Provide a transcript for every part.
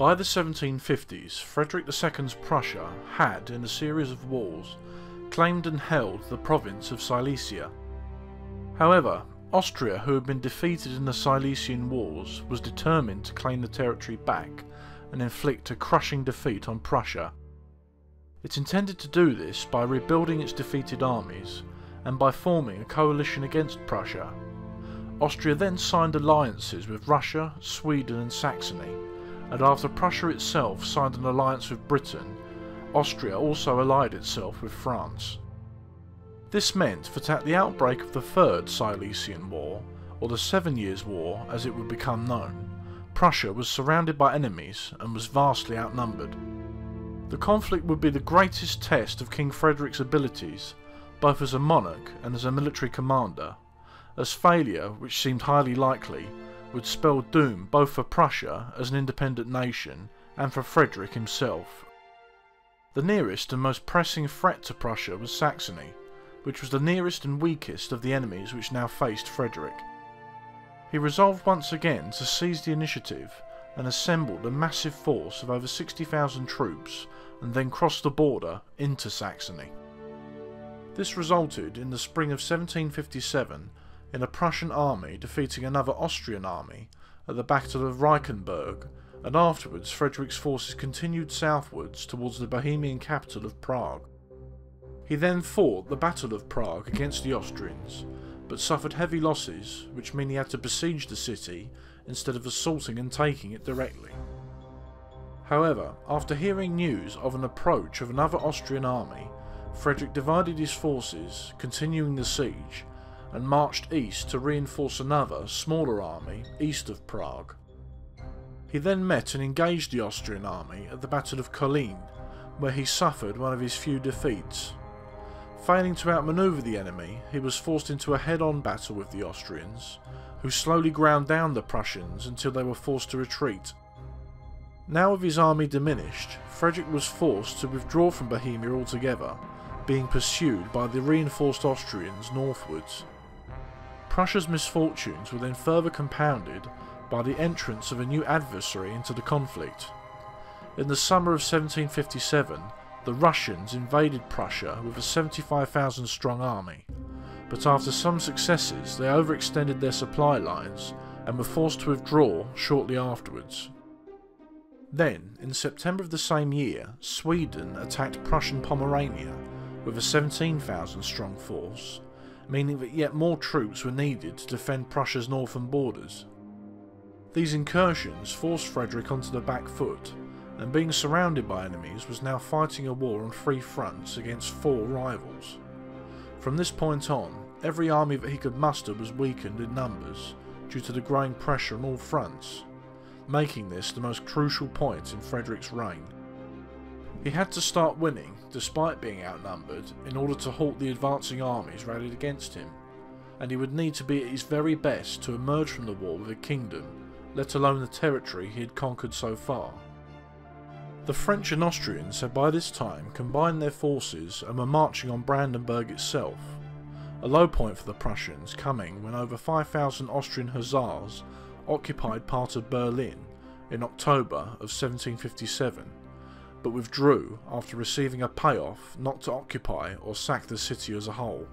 By the 1750s, Frederick II's Prussia had, in a series of wars, claimed and held the province of Silesia. However, Austria, who had been defeated in the Silesian Wars, was determined to claim the territory back and inflict a crushing defeat on Prussia. It intended to do this by rebuilding its defeated armies and by forming a coalition against Prussia. Austria then signed alliances with Russia, Sweden and Saxony, and after Prussia itself signed an alliance with Britain, Austria also allied itself with France. This meant that at the outbreak of the Third Silesian War, or the 7 Years' War as it would become known, Prussia was surrounded by enemies and was vastly outnumbered. The conflict would be the greatest test of King Frederick's abilities, both as a monarch and as a military commander, as failure, which seemed highly likely, would spell doom both for Prussia as an independent nation and for Frederick himself. The nearest and most pressing threat to Prussia was Saxony, which was the nearest and weakest of the enemies which now faced Frederick. He resolved once again to seize the initiative and assembled a massive force of over 60,000 troops and then crossed the border into Saxony. This resulted in the spring of 1757 in a Prussian army defeating another Austrian army at the Battle of Reichenberg, and afterwards Frederick's forces continued southwards towards the Bohemian capital of Prague. He then fought the Battle of Prague against the Austrians, but suffered heavy losses, which mean he had to besiege the city instead of assaulting and taking it directly. However, after hearing news of an approach of another Austrian army, Frederick divided his forces, continuing the siege, and marched east to reinforce another, smaller army east of Prague. He then met and engaged the Austrian army at the Battle of Kolin, where he suffered one of his few defeats. Failing to outmaneuver the enemy, he was forced into a head-on battle with the Austrians, who slowly ground down the Prussians until they were forced to retreat. Now with his army diminished, Frederick was forced to withdraw from Bohemia altogether, being pursued by the reinforced Austrians northwards. Prussia's misfortunes were then further compounded by the entrance of a new adversary into the conflict. In the summer of 1757, the Russians invaded Prussia with a 75,000 strong army, but after some successes they overextended their supply lines and were forced to withdraw shortly afterwards. Then, in September of the same year, Sweden attacked Prussian Pomerania with a 17,000 strong force, meaning that yet more troops were needed to defend Prussia's northern borders. These incursions forced Frederick onto the back foot, and being surrounded by enemies was now fighting a war on 3 fronts against 4 rivals. From this point on, every army that he could muster was weakened in numbers due to the growing pressure on all fronts, making this the most crucial point in Frederick's reign. He had to start winning, despite being outnumbered, in order to halt the advancing armies rallied against him, and he would need to be at his very best to emerge from the war with a kingdom, let alone the territory he had conquered so far. The French and Austrians had by this time combined their forces and were marching on Brandenburg itself, a low point for the Prussians coming when over 5,000 Austrian hussars occupied part of Berlin in October of 1757, but withdrew after receiving a payoff not to occupy or sack the city as a whole.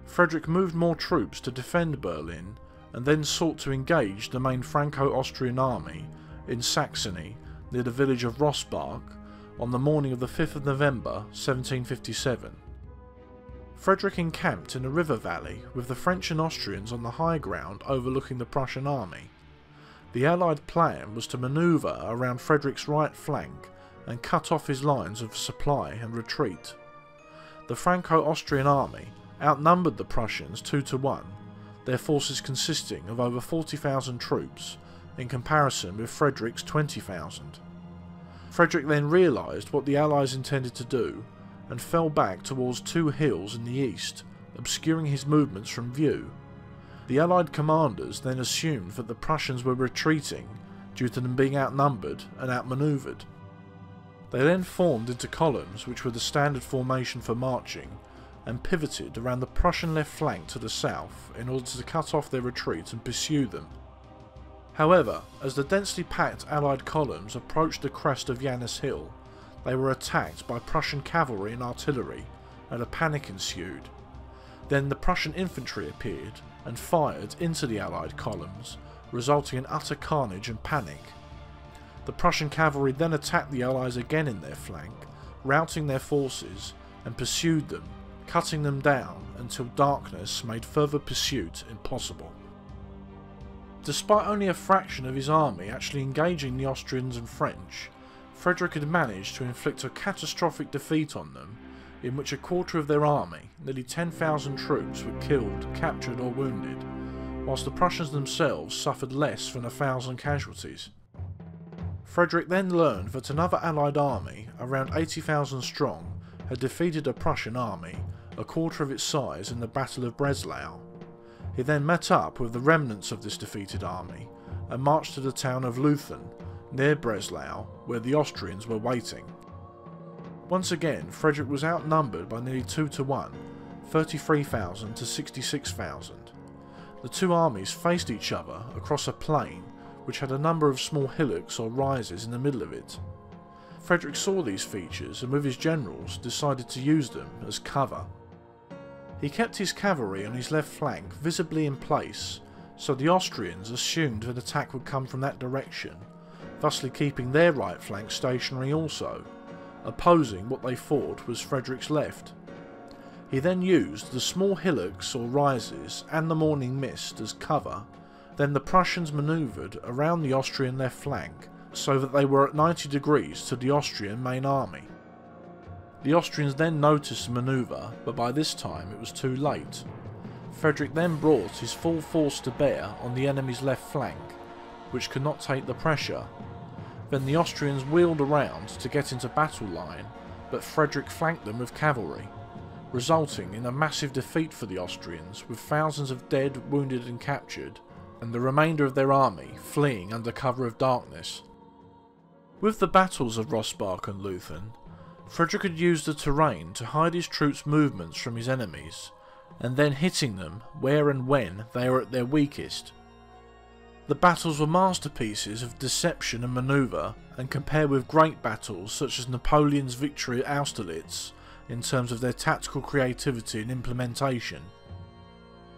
Frederick moved more troops to defend Berlin and then sought to engage the main Franco-Austrian army in Saxony near the village of Rossbach on the morning of the 5th of November 1757. Frederick encamped in a river valley with the French and Austrians on the high ground overlooking the Prussian army. The Allied plan was to manoeuvre around Frederick's right flank and cut off his lines of supply and retreat. The Franco-Austrian army outnumbered the Prussians 2-1, their forces consisting of over 40,000 troops, in comparison with Frederick's 20,000. Frederick then realised what the Allies intended to do, and fell back towards 2 hills in the east, obscuring his movements from view. The Allied commanders then assumed that the Prussians were retreating due to them being outnumbered and outmanoeuvred. They then formed into columns, which were the standard formation for marching, and pivoted around the Prussian left flank to the south in order to cut off their retreat and pursue them. However, as the densely packed Allied columns approached the crest of Janus Hill, they were attacked by Prussian cavalry and artillery, and a panic ensued. Then the Prussian infantry appeared and fired into the Allied columns, resulting in utter carnage and panic. The Prussian cavalry then attacked the Allies again in their flank, routing their forces, and pursued them, cutting them down until darkness made further pursuit impossible. Despite only a fraction of his army actually engaging the Austrians and French, Frederick had managed to inflict a catastrophic defeat on them, in which a quarter of their army, nearly 10,000 troops, were killed, captured or wounded, whilst the Prussians themselves suffered less than 1,000 casualties. Frederick then learned that another Allied army, around 80,000 strong, had defeated a Prussian army, a quarter of its size, in the Battle of Breslau. He then met up with the remnants of this defeated army and marched to the town of Leuthen, near Breslau, where the Austrians were waiting. Once again, Frederick was outnumbered by nearly 2 to 1, 33,000 to 66,000. The two armies faced each other across a plain which had a number of small hillocks or rises in the middle of it. Frederick saw these features and with his generals decided to use them as cover. He kept his cavalry on his left flank visibly in place, so the Austrians assumed an attack would come from that direction, thusly keeping their right flank stationary also, opposing what they thought was Frederick's left. He then used the small hillocks or rises and the morning mist as cover. Then the Prussians manoeuvred around the Austrian left flank so that they were at 90 degrees to the Austrian main army. The Austrians then noticed the manoeuvre, but by this time it was too late. Frederick then brought his full force to bear on the enemy's left flank, which could not take the pressure. Then the Austrians wheeled around to get into battle line, but Frederick flanked them with cavalry, resulting in a massive defeat for the Austrians, with thousands of dead, wounded and captured, and the remainder of their army fleeing under cover of darkness. With the battles of Rossbach and Leuthen, Frederick had used the terrain to hide his troops' movements from his enemies, and then hitting them where and when they were at their weakest. The battles were masterpieces of deception and manoeuvre, and compared with great battles such as Napoleon's victory at Austerlitz in terms of their tactical creativity and implementation.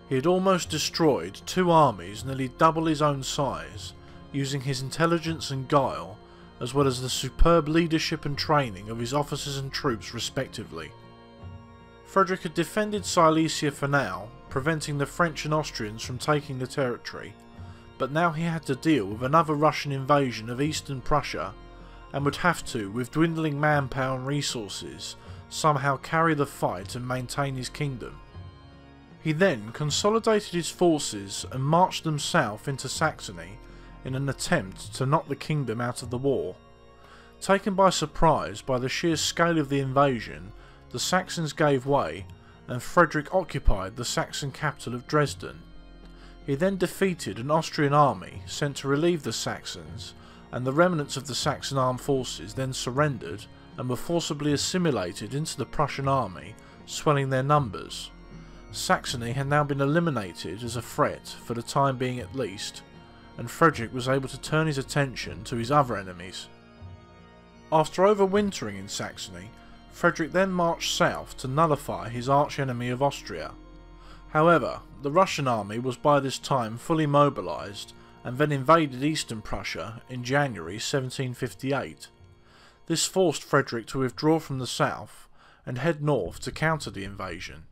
He had almost destroyed two armies nearly double his own size, using his intelligence and guile, as well as the superb leadership and training of his officers and troops respectively. Frederick had defended Silesia for now, preventing the French and Austrians from taking the territory, but now he had to deal with another Russian invasion of eastern Prussia, and would have to, with dwindling manpower and resources, somehow carry the fight and maintain his kingdom. He then consolidated his forces and marched them south into Saxony in an attempt to knock the kingdom out of the war. Taken by surprise by the sheer scale of the invasion, the Saxons gave way and Frederick occupied the Saxon capital of Dresden. He then defeated an Austrian army sent to relieve the Saxons, and the remnants of the Saxon armed forces then surrendered and were forcibly assimilated into the Prussian army, swelling their numbers. Saxony had now been eliminated as a threat, for the time being at least, and Frederick was able to turn his attention to his other enemies. After overwintering in Saxony, Frederick then marched south to nullify his arch-enemy of Austria. However, the Russian army was by this time fully mobilised and then invaded eastern Prussia in January 1758. This forced Frederick to withdraw from the south and head north to counter the invasion.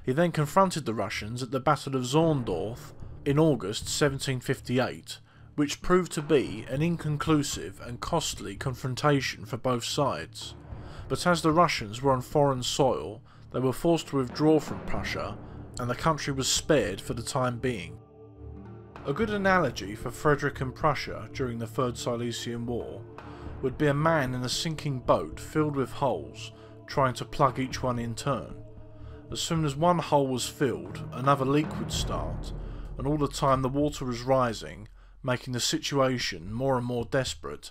He then confronted the Russians at the Battle of Zorndorf in August 1758, which proved to be an inconclusive and costly confrontation for both sides. But as the Russians were on foreign soil, they were forced to withdraw from Prussia, and the country was spared for the time being. A good analogy for Frederick and Prussia during the Third Silesian War would be a man in a sinking boat filled with holes, trying to plug each one in turn. As soon as one hole was filled, another leak would start, and all the time the water was rising, making the situation more and more desperate.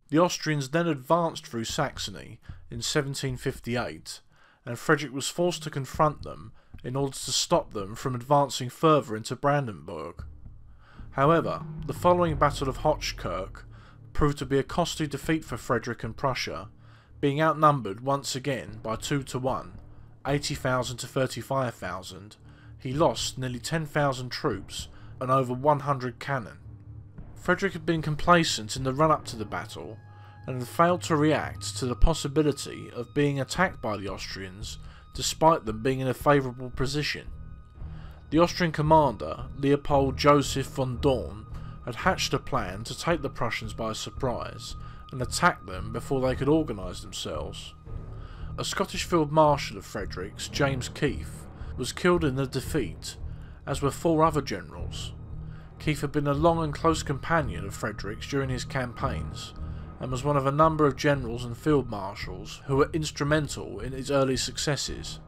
The Austrians then advanced through Saxony in 1758, and Frederick was forced to confront them in order to stop them from advancing further into Brandenburg. However, the following Battle of Hochkirch proved to be a costly defeat for Frederick and Prussia, being outnumbered once again by 2 to 1, 80,000 to 35,000. He lost nearly 10,000 troops and over 100 cannon. Frederick had been complacent in the run-up to the battle, and had failed to react to the possibility of being attacked by the Austrians despite them being in a favourable position. The Austrian commander, Leopold Joseph von Dorn, had hatched a plan to take the Prussians by surprise and attack them before they could organise themselves. A Scottish Field Marshal of Frederick's, James Keith, was killed in the defeat, as were 4 other generals. Keith had been a long and close companion of Frederick's during his campaigns, and was one of a number of generals and field marshals who were instrumental in his early successes.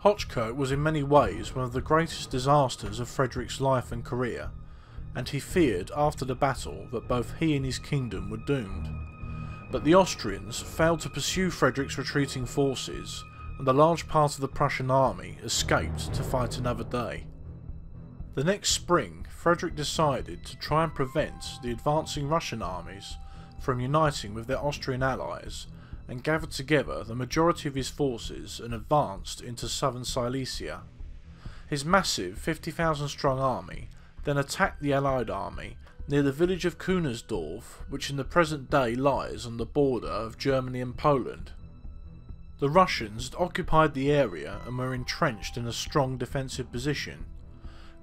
Hochkirch was in many ways one of the greatest disasters of Frederick's life and career, and he feared after the battle that both he and his kingdom were doomed. But the Austrians failed to pursue Frederick's retreating forces, and a large part of the Prussian army escaped to fight another day. The next spring, Frederick decided to try and prevent the advancing Russian armies from uniting with their Austrian allies, and gathered together the majority of his forces and advanced into southern Silesia. His massive 50,000 strong army then attacked the Allied army near the village of Kunersdorf, which in the present day lies on the border of Germany and Poland. The Russians had occupied the area and were entrenched in a strong defensive position.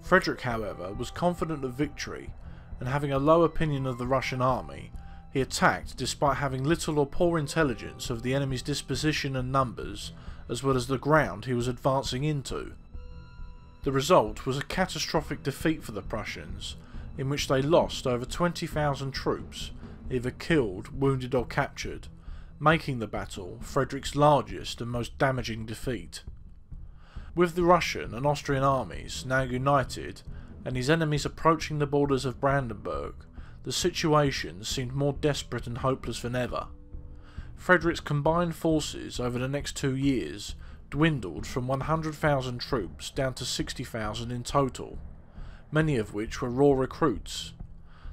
Frederick, however, was confident of victory, and having a low opinion of the Russian army, he attacked despite having little or poor intelligence of the enemy's disposition and numbers, as well as the ground he was advancing into. The result was a catastrophic defeat for the Prussians, in which they lost over 20,000 troops, either killed, wounded or captured, making the battle Frederick's largest and most damaging defeat. With the Russian and Austrian armies now united, and his enemies approaching the borders of Brandenburg, the situation seemed more desperate and hopeless than ever. Frederick's combined forces over the next 2 years dwindled from 100,000 troops down to 60,000 in total, many of which were raw recruits.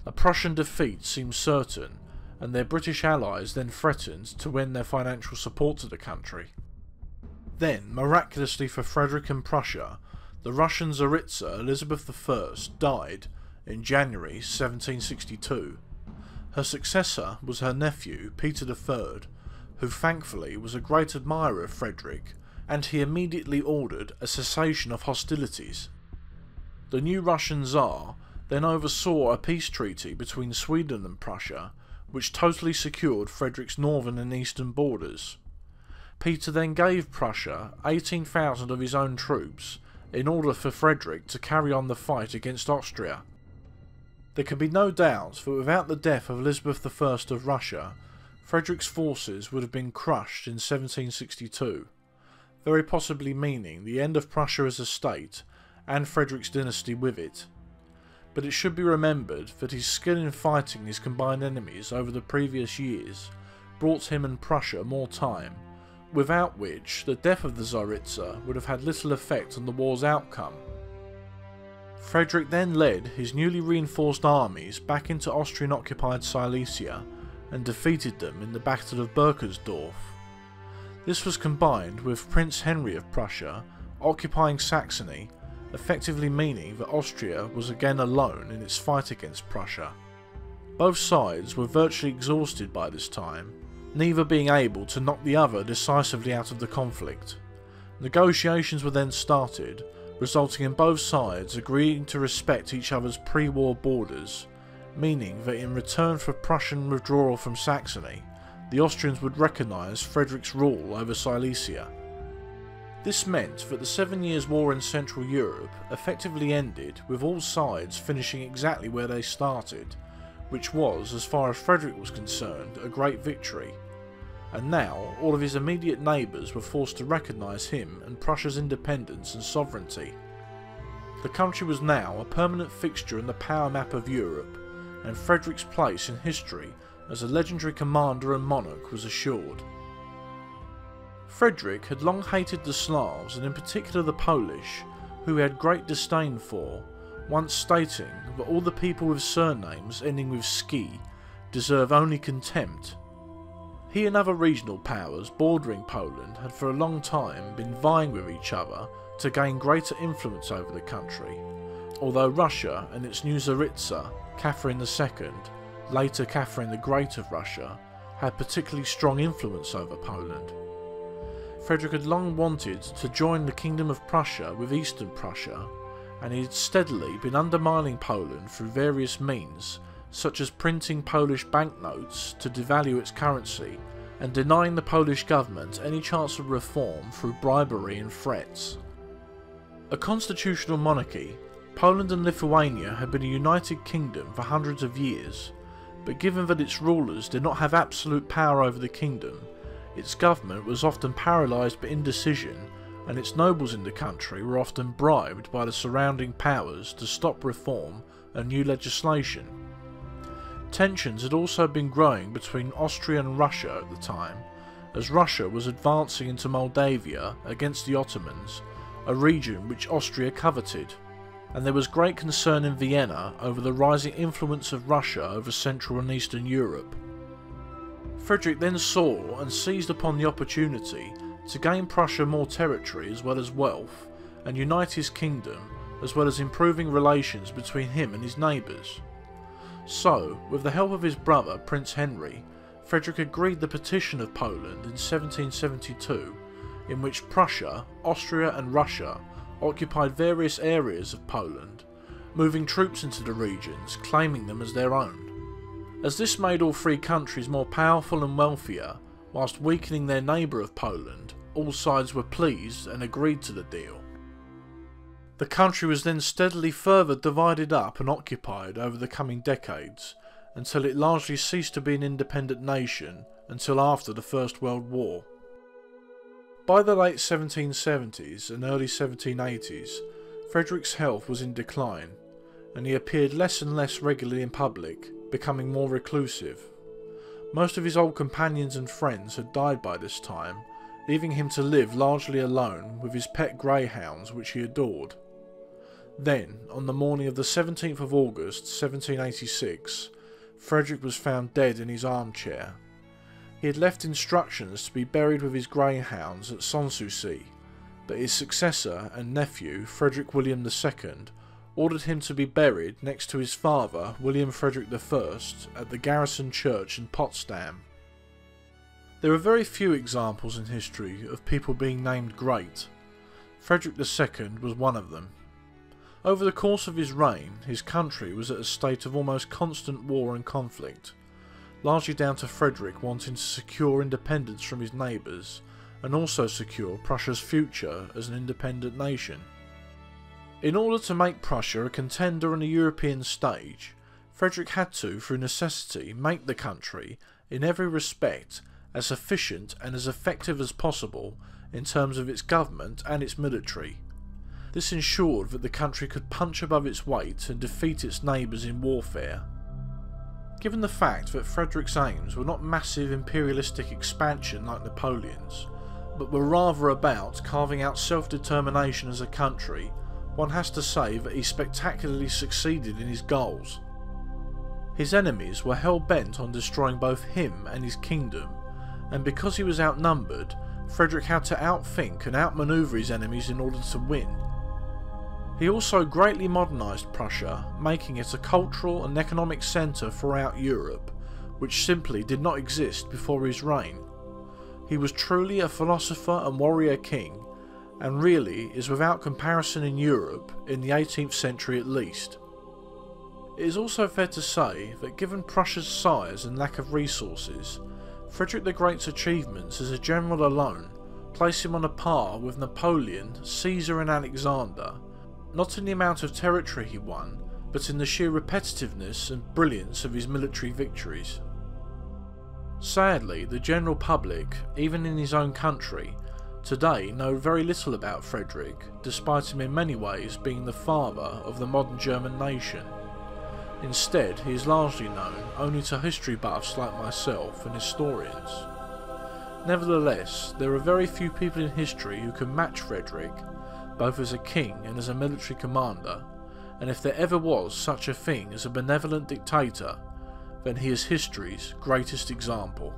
A Prussian defeat seemed certain, and their British allies then threatened to end their financial support to the country. Then, miraculously for Frederick and Prussia, the Russian Tsaritsa Elizabeth I died in January 1762. Her successor was her nephew, Peter III, who thankfully was a great admirer of Frederick, and he immediately ordered a cessation of hostilities. The new Russian Tsar then oversaw a peace treaty between Sweden and Prussia, which totally secured Frederick's northern and eastern borders. Peter then gave Prussia 18,000 of his own troops in order for Frederick to carry on the fight against Austria. There can be no doubt that without the death of Elizabeth I of Russia, Frederick's forces would have been crushed in 1762, very possibly meaning the end of Prussia as a state, and Frederick's dynasty with it. But it should be remembered that his skill in fighting his combined enemies over the previous years brought him and Prussia more time, without which the death of the Tsaritsa would have had little effect on the war's outcome. Frederick then led his newly reinforced armies back into Austrian-occupied Silesia and defeated them in the Battle of Burkersdorf. This was combined with Prince Henry of Prussia occupying Saxony, effectively meaning that Austria was again alone in its fight against Prussia. Both sides were virtually exhausted by this time, neither being able to knock the other decisively out of the conflict. Negotiations were then started, resulting in both sides agreeing to respect each other's pre-war borders, meaning that in return for Prussian withdrawal from Saxony, the Austrians would recognise Frederick's rule over Silesia. This meant that the 7 Years' War in Central Europe effectively ended with all sides finishing exactly where they started, which was, as far as Frederick was concerned, a great victory. And now all of his immediate neighbours were forced to recognise him and Prussia's independence and sovereignty. The country was now a permanent fixture in the power map of Europe, and Frederick's place in history as a legendary commander and monarch was assured. Frederick had long hated the Slavs, and in particular the Polish, who he had great disdain for, once stating that all the people with surnames ending with ski deserve only contempt. He and other regional powers bordering Poland had for a long time been vying with each other to gain greater influence over the country, although Russia and its new Tsaritsa, Catherine II, later Catherine the Great of Russia, had particularly strong influence over Poland. Frederick had long wanted to join the Kingdom of Prussia with Eastern Prussia, and he had steadily been undermining Poland through various means, such as printing Polish banknotes to devalue its currency, and denying the Polish government any chance of reform through bribery and threats. A constitutional monarchy, Poland and Lithuania had been a united kingdom for hundreds of years, but given that its rulers did not have absolute power over the kingdom, its government was often paralysed by indecision, and its nobles in the country were often bribed by the surrounding powers to stop reform and new legislation. Tensions had also been growing between Austria and Russia at the time, as Russia was advancing into Moldavia against the Ottomans, a region which Austria coveted, and there was great concern in Vienna over the rising influence of Russia over Central and Eastern Europe. Frederick then saw and seized upon the opportunity to gain Prussia more territory as well as wealth, and unite his kingdom, as well as improving relations between him and his neighbours. So, with the help of his brother Prince Henry, Frederick agreed the partition of Poland in 1772, in which Prussia, Austria and Russia occupied various areas of Poland, moving troops into the regions, claiming them as their own. As this made all three countries more powerful and wealthier, whilst weakening their neighbour of Poland, all sides were pleased and agreed to the deal. The country was then steadily further divided up and occupied over the coming decades, until it largely ceased to be an independent nation until after the First World War. By the late 1770s and early 1780s, Frederick's health was in decline, and he appeared less and less regularly in public, becoming more reclusive. Most of his old companions and friends had died by this time, leaving him to live largely alone with his pet greyhounds which he adored. Then, on the morning of the 17th of August 1786, Frederick was found dead in his armchair. He had left instructions to be buried with his greyhounds at Sanssouci, but his successor and nephew, Frederick William II, ordered him to be buried next to his father, William Frederick I, at the Garrison Church in Potsdam. There are very few examples in history of people being named great. Frederick II was one of them. Over the course of his reign, his country was at a state of almost constant war and conflict, largely down to Frederick wanting to secure independence from his neighbours, and also secure Prussia's future as an independent nation. In order to make Prussia a contender on a European stage, Frederick had to, through necessity, make the country, in every respect, as efficient and as effective as possible in terms of its government and its military. This ensured that the country could punch above its weight and defeat its neighbours in warfare. Given the fact that Frederick's aims were not massive imperialistic expansion like Napoleon's, but were rather about carving out self-determination as a country, one has to say that he spectacularly succeeded in his goals. His enemies were hell-bent on destroying both him and his kingdom, and because he was outnumbered, Frederick had to outthink and outmanoeuvre his enemies in order to win. He also greatly modernised Prussia, making it a cultural and economic centre throughout Europe, which simply did not exist before his reign. He was truly a philosopher and warrior king, and really is without comparison in Europe, in the 18th century at least. It is also fair to say that given Prussia's size and lack of resources, Frederick the Great's achievements as a general alone place him on a par with Napoleon, Caesar and Alexander, not in the amount of territory he won, but in the sheer repetitiveness and brilliance of his military victories. Sadly, the general public, even in his own country, today know very little about Frederick, despite him in many ways being the father of the modern German nation. Instead, he is largely known only to history buffs like myself and historians. Nevertheless, there are very few people in history who can match Frederick, both as a king and as a military commander, and if there ever was such a thing as a benevolent dictator, then he is history's greatest example.